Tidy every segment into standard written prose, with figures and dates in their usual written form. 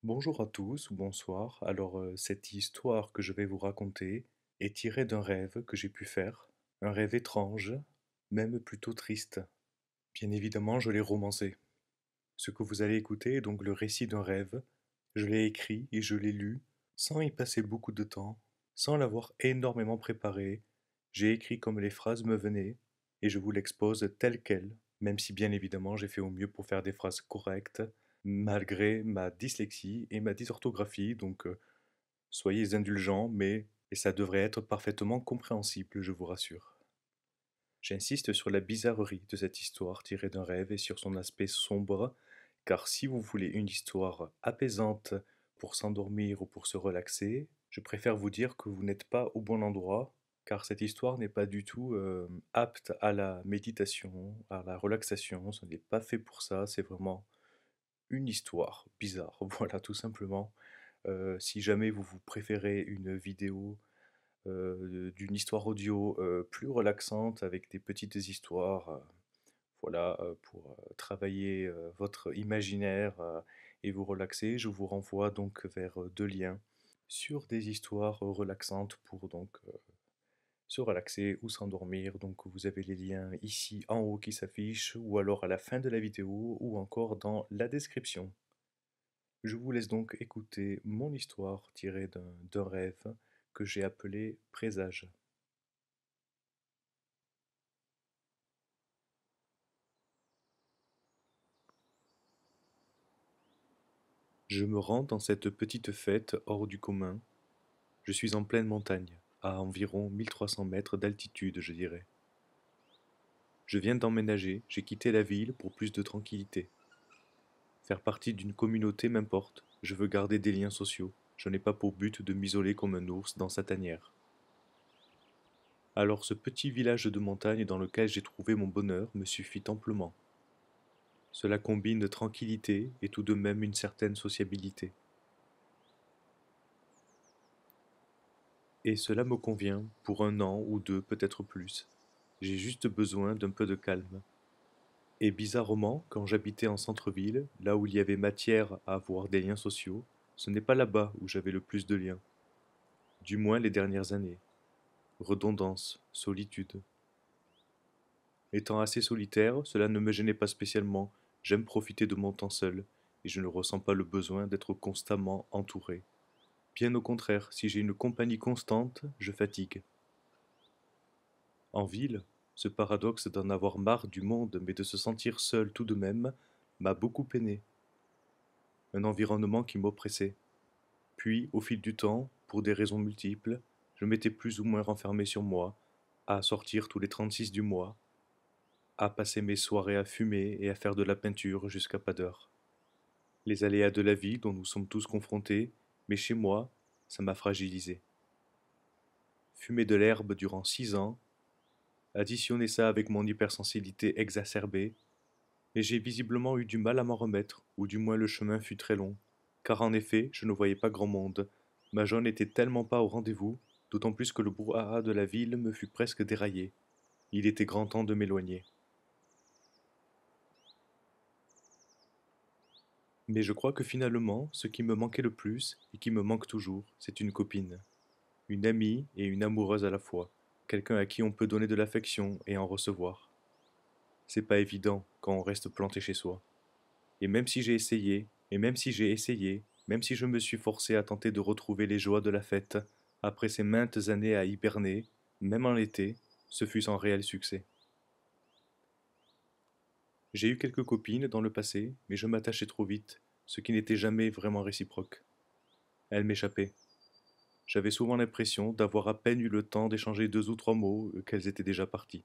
Bonjour à tous ou bonsoir. Cette histoire que je vais vous raconter est tirée d'un rêve que j'ai pu faire, un rêve étrange, même plutôt triste. Bien évidemment, je l'ai romancé. Ce que vous allez écouter est donc le récit d'un rêve. Je l'ai écrit et je l'ai lu sans y passer beaucoup de temps, sans l'avoir énormément préparé. J'ai écrit comme les phrases me venaient et je vous l'expose tel quel, même si bien évidemment j'ai fait au mieux pour faire des phrases correctes, malgré ma dyslexie et ma dysorthographie, soyez indulgents, mais et ça devrait être parfaitement compréhensible, je vous rassure. J'insiste sur la bizarrerie de cette histoire tirée d'un rêve et sur son aspect sombre, car si vous voulez une histoire apaisante pour s'endormir ou pour se relaxer, je préfère vous dire que vous n'êtes pas au bon endroit, car cette histoire n'est pas du tout apte à la méditation, à la relaxation, ce n'est pas fait pour ça, c'est vraiment une histoire bizarre, voilà tout simplement. Si jamais vous préférez une vidéo d'une histoire audio plus relaxante avec des petites histoires, voilà, pour travailler votre imaginaire et vous relaxer. Je vous renvoie donc vers deux liens sur des histoires relaxantes pour se relaxer ou s'endormir. Donc vous avez les liens ici en haut qui s'affichent ou alors à la fin de la vidéo ou encore dans la description. Je vous laisse donc écouter mon histoire tirée d'un rêve que j'ai appelé Présage. Je me rends dans cette petite fête hors du commun. Je suis en pleine montagne, à environ 1300 mètres d'altitude, je dirais. Je viens d'emménager, j'ai quitté la ville pour plus de tranquillité. Faire partie d'une communauté m'importe, je veux garder des liens sociaux. Je n'ai pas pour but de m'isoler comme un ours dans sa tanière. Alors ce petit village de montagne dans lequel j'ai trouvé mon bonheur me suffit amplement. Cela combine tranquillité et tout de même une certaine sociabilité. Et cela me convient pour un an ou deux, peut-être plus. J'ai juste besoin d'un peu de calme. Et bizarrement, quand j'habitais en centre-ville, là où il y avait matière à avoir des liens sociaux, ce n'est pas là-bas où j'avais le plus de liens. Du moins les dernières années. Redondance, solitude. Étant assez solitaire, cela ne me gênait pas spécialement. J'aime profiter de mon temps seul, et je ne ressens pas le besoin d'être constamment entouré. Bien au contraire, si j'ai une compagnie constante, je fatigue. En ville, ce paradoxe d'en avoir marre du monde mais de se sentir seul tout de même m'a beaucoup peiné. Un environnement qui m'oppressait. Puis, au fil du temps, pour des raisons multiples, je m'étais plus ou moins renfermé sur moi, à sortir tous les 36 du mois, à passer mes soirées à fumer et à faire de la peinture jusqu'à pas d'heure. Les aléas de la vie dont nous sommes tous confrontés, mais chez moi, ça m'a fragilisé. Fumer de l'herbe durant 6 ans, additionner ça avec mon hypersensibilité exacerbée, mais j'ai visiblement eu du mal à m'en remettre, ou du moins le chemin fut très long, car en effet, je ne voyais pas grand monde. Ma joie n'était tellement pas au rendez-vous, d'autant plus que le brouhaha de la ville me fut presque déraillé. Il était grand temps de m'éloigner. Mais je crois que finalement, ce qui me manquait le plus, et qui me manque toujours, c'est une copine. Une amie et une amoureuse à la fois. Quelqu'un à qui on peut donner de l'affection et en recevoir. C'est pas évident quand on reste planté chez soi. Et même si j'ai essayé, et même si j'ai essayé, même si je me suis forcé à tenter de retrouver les joies de la fête, après ces maintes années à hiberner, même en été, ce fut sans réel succès. J'ai eu quelques copines dans le passé, mais je m'attachais trop vite, ce qui n'était jamais vraiment réciproque. Elles m'échappaient. J'avais souvent l'impression d'avoir à peine eu le temps d'échanger deux ou trois mots qu'elles étaient déjà parties.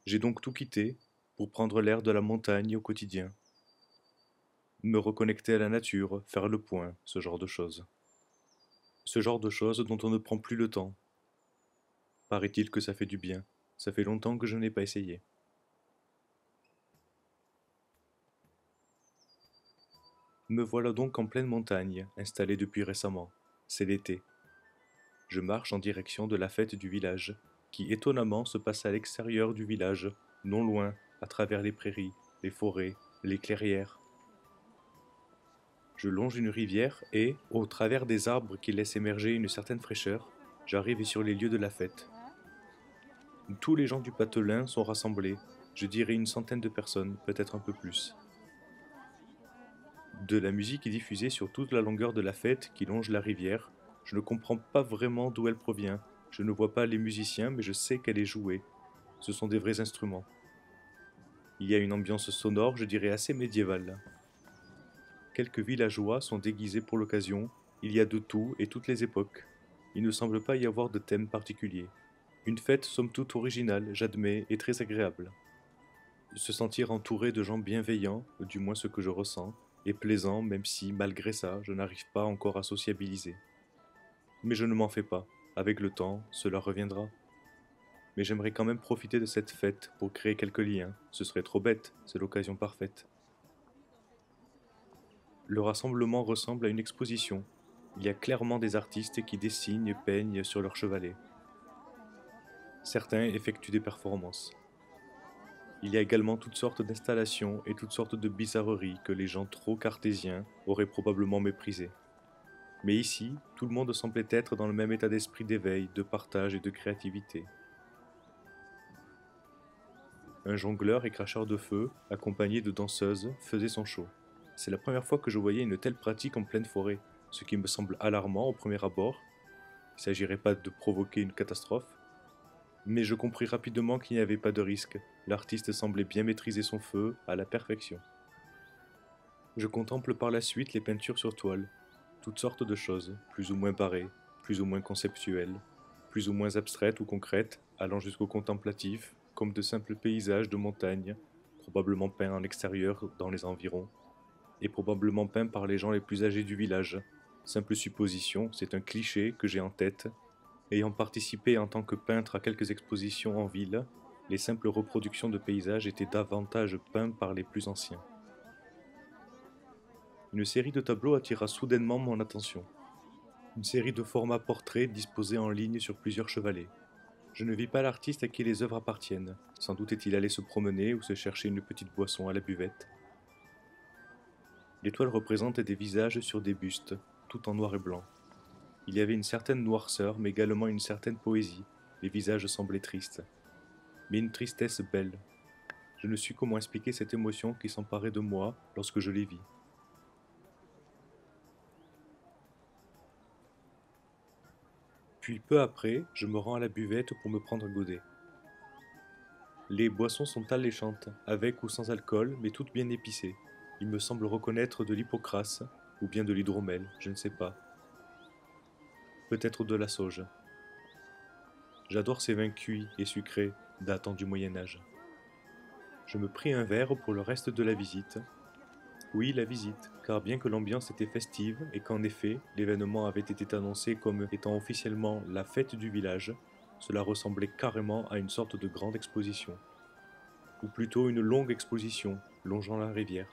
J'ai donc tout quitté pour prendre l'air de la montagne au quotidien, me reconnecter à la nature, faire le point, ce genre de choses. Ce genre de choses dont on ne prend plus le temps. Paraît-il que ça fait du bien. Ça fait longtemps que je n'ai pas essayé. Me voilà donc en pleine montagne, installé depuis récemment. C'est l'été. Je marche en direction de la fête du village, qui étonnamment se passe à l'extérieur du village, non loin, à travers les prairies. les forêts, les clairières. Je longe une rivière et, au travers des arbres qui laissent émerger une certaine fraîcheur, j'arrive sur les lieux de la fête. Tous les gens du patelin sont rassemblés, je dirais une centaine de personnes, peut-être un peu plus. De la musique est diffusée sur toute la longueur de la fête qui longe la rivière. Je ne comprends pas vraiment d'où elle provient. Je ne vois pas les musiciens, mais je sais qu'elle est jouée. Ce sont des vrais instruments. Il y a une ambiance sonore, je dirais assez médiévale. Quelques villageois sont déguisés pour l'occasion. Il y a de tout et toutes les époques. Il ne semble pas y avoir de thème particulier. Une fête somme toute originale, j'admets, et très agréable. Se sentir entouré de gens bienveillants, du moins ce que je ressens, est plaisant même si, malgré ça, je n'arrive pas encore à sociabiliser. Mais je ne m'en fais pas. Avec le temps, cela reviendra. Mais j'aimerais quand même profiter de cette fête pour créer quelques liens. Ce serait trop bête, c'est l'occasion parfaite. Le rassemblement ressemble à une exposition. Il y a clairement des artistes qui dessinent et peignent sur leur chevalet. Certains effectuent des performances. Il y a également toutes sortes d'installations et toutes sortes de bizarreries que les gens trop cartésiens auraient probablement méprisées. Mais ici, tout le monde semblait être dans le même état d'esprit d'éveil, de partage et de créativité. Un jongleur et cracheur de feu, accompagné de danseuses, faisait son show. C'est la première fois que je voyais une telle pratique en pleine forêt, ce qui me semble alarmant au premier abord. Il ne s'agirait pas de provoquer une catastrophe, mais je compris rapidement qu'il n'y avait pas de risque. L'artiste semblait bien maîtriser son feu à la perfection. Je contemple par la suite les peintures sur toile, toutes sortes de choses, plus ou moins parées, plus ou moins conceptuelles, plus ou moins abstraites ou concrètes, allant jusqu'au contemplatif, comme de simples paysages de montagne, probablement peints en extérieur dans les environs, et probablement peints par les gens les plus âgés du village. Simple supposition, c'est un cliché que j'ai en tête. Ayant participé en tant que peintre à quelques expositions en ville, les simples reproductions de paysages étaient davantage peints par les plus anciens. Une série de tableaux attira soudainement mon attention. Une série de formats portraits disposés en ligne sur plusieurs chevalets. Je ne vis pas l'artiste à qui les œuvres appartiennent. Sans doute est-il allé se promener ou se chercher une petite boisson à la buvette. Les toiles représentent des visages sur des bustes, tout en noir et blanc. Il y avait une certaine noirceur, mais également une certaine poésie. Les visages semblaient tristes. Mais une tristesse belle. Je ne sais comment expliquer cette émotion qui s'emparait de moi lorsque je les vis. Puis peu après, je me rends à la buvette pour me prendre un godet. Les boissons sont alléchantes, avec ou sans alcool, mais toutes bien épicées. Il me semble reconnaître de l'hypocrase, ou bien de l'hydromel, je ne sais pas. Peut-être de la sauge. J'adore ces vins cuits et sucrés, datant du Moyen Âge. Je me pris un verre pour le reste de la visite. Oui, la visite, car bien que l'ambiance était festive et qu'en effet, l'événement avait été annoncé comme étant officiellement la fête du village, cela ressemblait carrément à une sorte de grande exposition. Ou plutôt une longue exposition, longeant la rivière.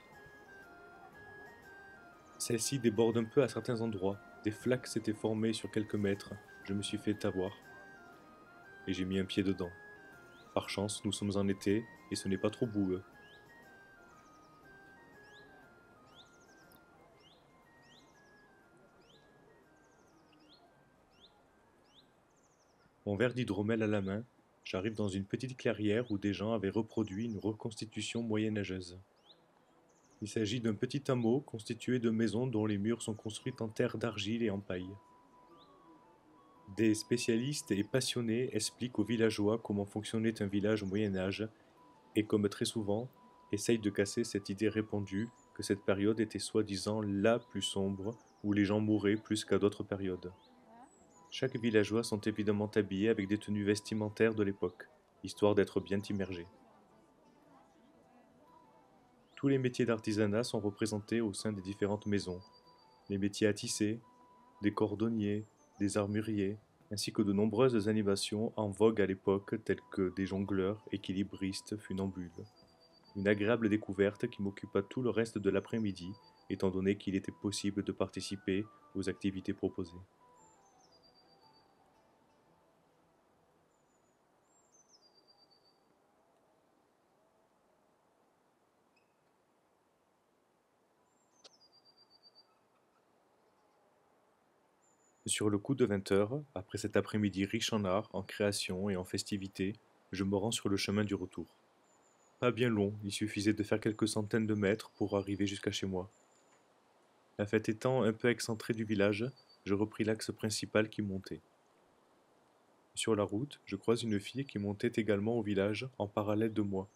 Celle-ci déborde un peu à certains endroits, des flaques s'étaient formées sur quelques mètres, je me suis fait avoir, et j'ai mis un pied dedans. Par chance, nous sommes en été, et ce n'est pas trop boueux. Mon verre d'hydromel à la main, j'arrive dans une petite clairière où des gens avaient reproduit une reconstitution moyenâgeuse. Il s'agit d'un petit hameau constitué de maisons dont les murs sont construits en terre d'argile et en paille. Des spécialistes et passionnés expliquent aux villageois comment fonctionnait un village au Moyen Âge et comme très souvent, essayent de casser cette idée répandue que cette période était soi-disant la plus sombre où les gens mouraient plus qu'à d'autres périodes. Chaque villageois sont évidemment habillés avec des tenues vestimentaires de l'époque, histoire d'être bien immergés. Tous les métiers d'artisanat sont représentés au sein des différentes maisons. Les métiers à tisser, des cordonniers, des armuriers, ainsi que de nombreuses animations en vogue à l'époque telles que des jongleurs, équilibristes, funambules. Une agréable découverte qui m'occupa tout le reste de l'après-midi, étant donné qu'il était possible de participer aux activités proposées. Sur le coup de 20 heures, après cet après-midi riche en art, en création et en festivités, je me rends sur le chemin du retour. Pas bien long, il suffisait de faire quelques centaines de mètres pour arriver jusqu'à chez moi. La fête étant un peu excentrée du village, je repris l'axe principal qui montait. Sur la route, je croise une fille qui montait également au village en parallèle de moi.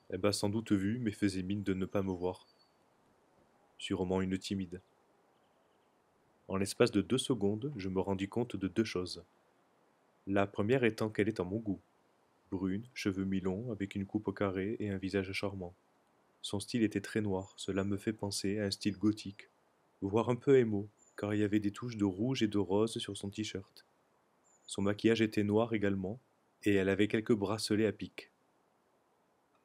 Elle m'a sans doute vu, mais faisait mine de ne pas me voir. Sûrement une timide. En l'espace de 2 secondes, je me rendis compte de deux choses. La première étant qu'elle est à mon goût. Brune, cheveux mi-longs, avec une coupe au carré et un visage charmant. Son style était très noir, cela me fait penser à un style gothique, voire un peu émo, car il y avait des touches de rouge et de rose sur son t-shirt. Son maquillage était noir également, et elle avait quelques bracelets à pic.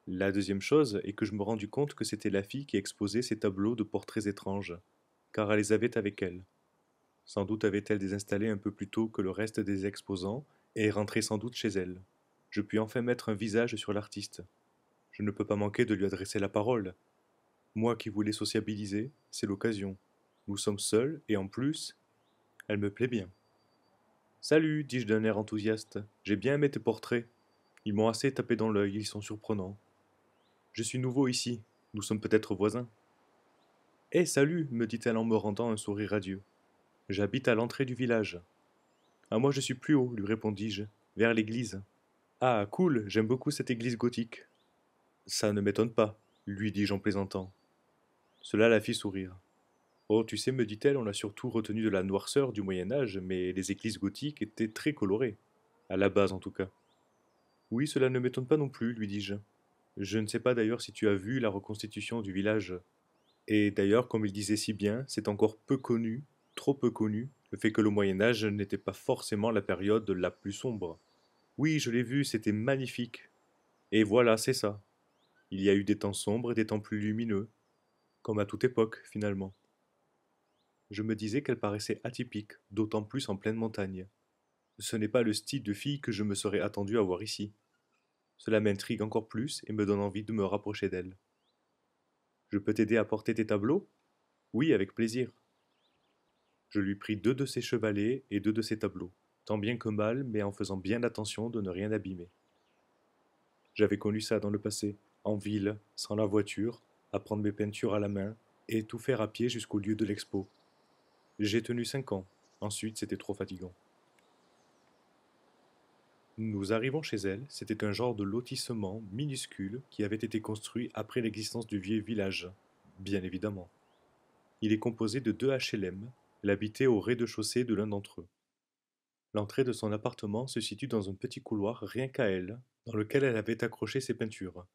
La deuxième chose est que je me rendis compte que c'était la fille qui exposait ces tableaux de portraits étranges, car elle les avait avec elle. Sans doute avait-elle désinstallé un peu plus tôt que le reste des exposants, et rentrait sans doute chez elle. Je puis enfin mettre un visage sur l'artiste. Je ne peux pas manquer de lui adresser la parole. Moi qui voulais sociabiliser, c'est l'occasion. Nous sommes seuls, et en plus, elle me plaît bien. Salut, dis-je d'un air enthousiaste. J'ai bien aimé tes portraits. Ils m'ont assez tapé dans l'œil, ils sont surprenants. Je suis nouveau ici. Nous sommes peut-être voisins. Eh, salut, me dit-elle en me rendant un sourire radieux. J'habite à l'entrée du village. Ah, moi je suis plus haut, lui répondis-je, vers l'église. Ah, cool, j'aime beaucoup cette église gothique. Ça ne m'étonne pas, lui dis-je en plaisantant. Cela la fit sourire. Oh, tu sais, me dit-elle, on a surtout retenu de la noirceur du Moyen Âge, mais les églises gothiques étaient très colorées. À la base, en tout cas. Oui, cela ne m'étonne pas non plus, lui dis-je. Je ne sais pas d'ailleurs si tu as vu la reconstitution du village. Et d'ailleurs, comme il disait si bien, c'est encore peu connu, trop peu connu, le fait que le Moyen Âge n'était pas forcément la période la plus sombre. Oui, je l'ai vu, c'était magnifique. Et voilà, c'est ça. Il y a eu des temps sombres et des temps plus lumineux, comme à toute époque, finalement. Je me disais qu'elle paraissait atypique, d'autant plus en pleine montagne. Ce n'est pas le style de fille que je me serais attendu à voir ici. Cela m'intrigue encore plus et me donne envie de me rapprocher d'elle. Je peux t'aider à porter tes tableaux? Oui, avec plaisir. Je lui pris 2 de ses chevalets et 2 de ses tableaux, tant bien que mal, mais en faisant bien attention de ne rien abîmer. J'avais connu ça dans le passé, en ville, sans la voiture, à prendre mes peintures à la main, et tout faire à pied jusqu'au lieu de l'expo. J'ai tenu 5 ans, ensuite c'était trop fatigant. Nous arrivons chez elle, c'était un genre de lotissement minuscule qui avait été construit après l'existence du vieux village, bien évidemment. Il est composé de 2 HLM, elle habitait au rez-de-chaussée de l'un d'entre eux. L'entrée de son appartement se situe dans un petit couloir rien qu'à elle, dans lequel elle avait accroché ses peintures.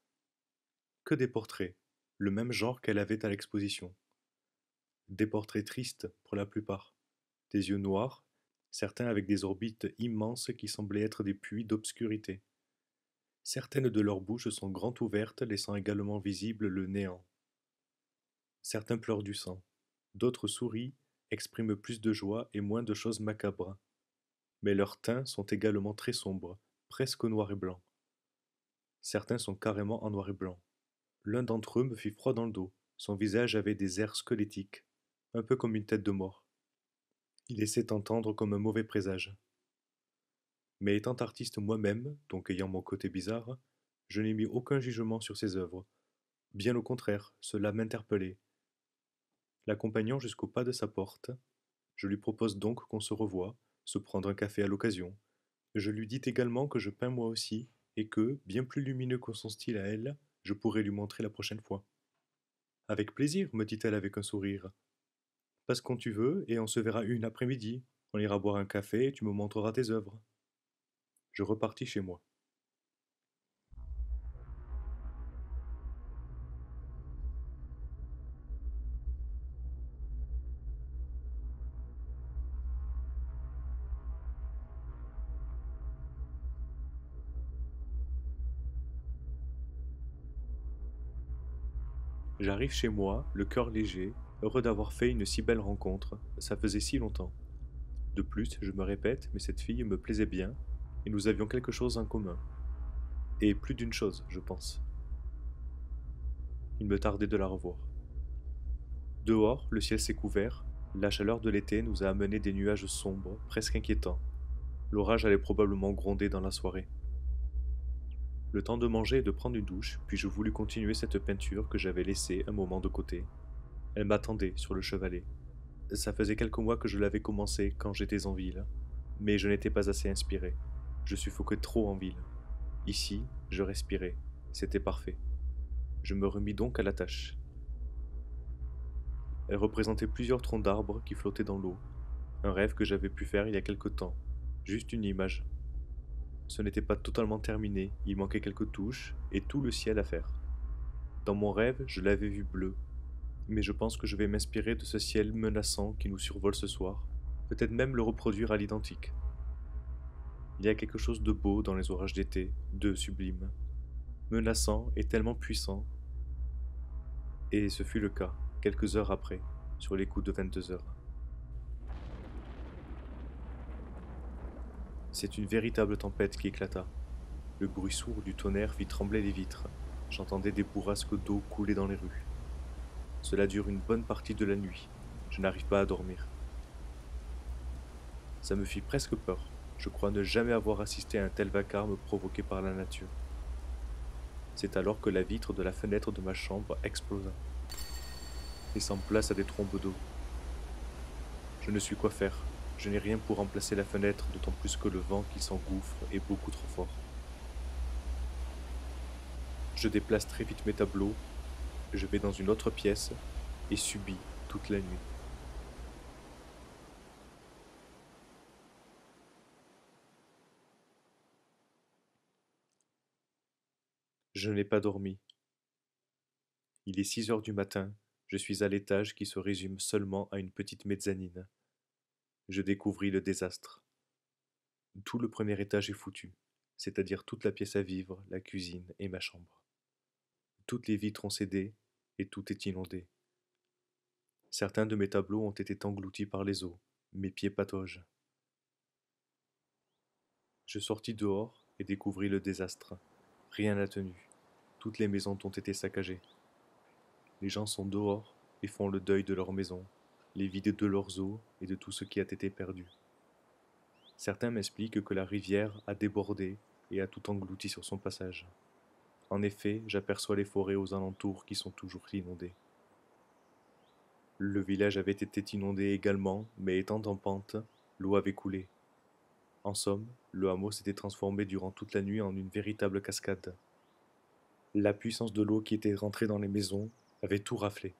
Que des portraits, le même genre qu'elle avait à l'exposition. Des portraits tristes pour la plupart, des yeux noirs, certains avec des orbites immenses qui semblaient être des puits d'obscurité. Certaines de leurs bouches sont grand ouvertes, laissant également visible le néant. Certains pleurent du sang, d'autres sourient, expriment plus de joie et moins de choses macabres. Mais leurs teints sont également très sombres, presque noir et blanc. Certains sont carrément en noir et blanc. L'un d'entre eux me fit froid dans le dos. Son visage avait des airs squelettiques, un peu comme une tête de mort. Il laissait entendre comme un mauvais présage. Mais étant artiste moi-même, donc ayant mon côté bizarre, je n'ai mis aucun jugement sur ses œuvres. Bien au contraire, cela m'interpellait. L'accompagnant jusqu'au pas de sa porte, je lui propose donc qu'on se revoie, se prendre un café à l'occasion. Je lui dis également que je peins moi aussi, et que, bien plus lumineux que son style à elle, je pourrais lui montrer la prochaine fois. Avec plaisir, me dit-elle avec un sourire. Passe quand tu veux, et on se verra une après-midi. On ira boire un café et tu me montreras tes œuvres. Je repartis chez moi. J'arrive chez moi, le cœur léger, heureux d'avoir fait une si belle rencontre, ça faisait si longtemps. De plus, je me répète, mais cette fille me plaisait bien, et nous avions quelque chose en commun. Et plus d'une chose, je pense. Il me tardait de la revoir. Dehors, le ciel s'est couvert, La chaleur de l'été nous a amené des nuages sombres, presque inquiétants. L'orage allait probablement gronder dans la soirée. Le temps de manger et de prendre une douche, puis je voulus continuer cette peinture que j'avais laissée un moment de côté. Elle m'attendait sur le chevalet. Ça faisait quelques mois que je l'avais commencé quand j'étais en ville, mais je n'étais pas assez inspiré. Je suffoquais trop en ville. Ici, je respirais. C'était parfait. Je me remis donc à la tâche. Elle représentait plusieurs troncs d'arbres qui flottaient dans l'eau. Un rêve que j'avais pu faire il y a quelque temps. Juste une image. Ce n'était pas totalement terminé, il manquait quelques touches et tout le ciel à faire. Dans mon rêve, je l'avais vu bleu, mais je pense que je vais m'inspirer de ce ciel menaçant qui nous survole ce soir, peut-être même le reproduire à l'identique. Il y a quelque chose de beau dans les orages d'été, de sublime, menaçant et tellement puissant, et ce fut le cas, quelques heures après, sur les coups de 22 heures. C'est une véritable tempête qui éclata. Le bruit sourd du tonnerre fit trembler les vitres. J'entendais des bourrasques d'eau couler dans les rues. Cela dure une bonne partie de la nuit. Je n'arrive pas à dormir. Ça me fit presque peur. Je crois ne jamais avoir assisté à un tel vacarme provoqué par la nature. C'est alors que la vitre de la fenêtre de ma chambre explosa, laissant place à des trombes d'eau. Je ne sais quoi faire. Je n'ai rien pour remplacer la fenêtre, d'autant plus que le vent qui s'engouffre est beaucoup trop fort. Je déplace très vite mes tableaux, je vais dans une autre pièce et subis toute la nuit. Je n'ai pas dormi. Il est 6 heures du matin, je suis à l'étage qui se résume seulement à une petite mezzanine. Je découvris le désastre. Tout le premier étage est foutu, c'est-à-dire toute la pièce à vivre, la cuisine et ma chambre. Toutes les vitres ont cédé et tout est inondé. Certains de mes tableaux ont été engloutis par les eaux, mes pieds pataugent. Je sortis dehors et découvris le désastre. Rien n'a tenu. Toutes les maisons ont été saccagées. Les gens sont dehors et font le deuil de leur maison, les vident de leurs eaux et de tout ce qui a été perdu. Certains m'expliquent que la rivière a débordé et a tout englouti sur son passage. En effet, j'aperçois les forêts aux alentours qui sont toujours inondées. Le village avait été inondé également, mais étant en pente, l'eau avait coulé. En somme, le hameau s'était transformé durant toute la nuit en une véritable cascade. La puissance de l'eau qui était rentrée dans les maisons avait tout raflé.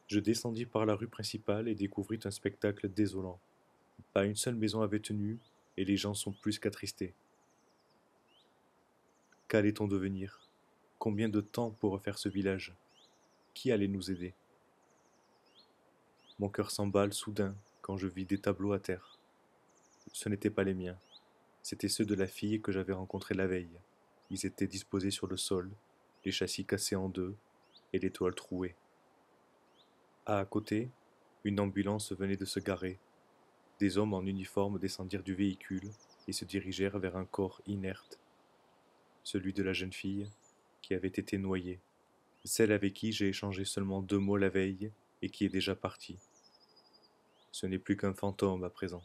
Je descendis par la rue principale et découvris un spectacle désolant. Pas une seule maison avait tenu, et les gens sont plus qu'attristés. Qu'allait-on devenir? Combien de temps pour refaire ce village? Qui allait nous aider? Mon cœur s'emballe soudain quand je vis des tableaux à terre. Ce n'étaient pas les miens, c'étaient ceux de la fille que j'avais rencontrée la veille. Ils étaient disposés sur le sol, les châssis cassés en deux et les toiles trouées. À côté, une ambulance venait de se garer. Des hommes en uniforme descendirent du véhicule et se dirigèrent vers un corps inerte, celui de la jeune fille qui avait été noyée, celle avec qui j'ai échangé seulement 2 mots la veille et qui est déjà partie. Ce n'est plus qu'un fantôme à présent.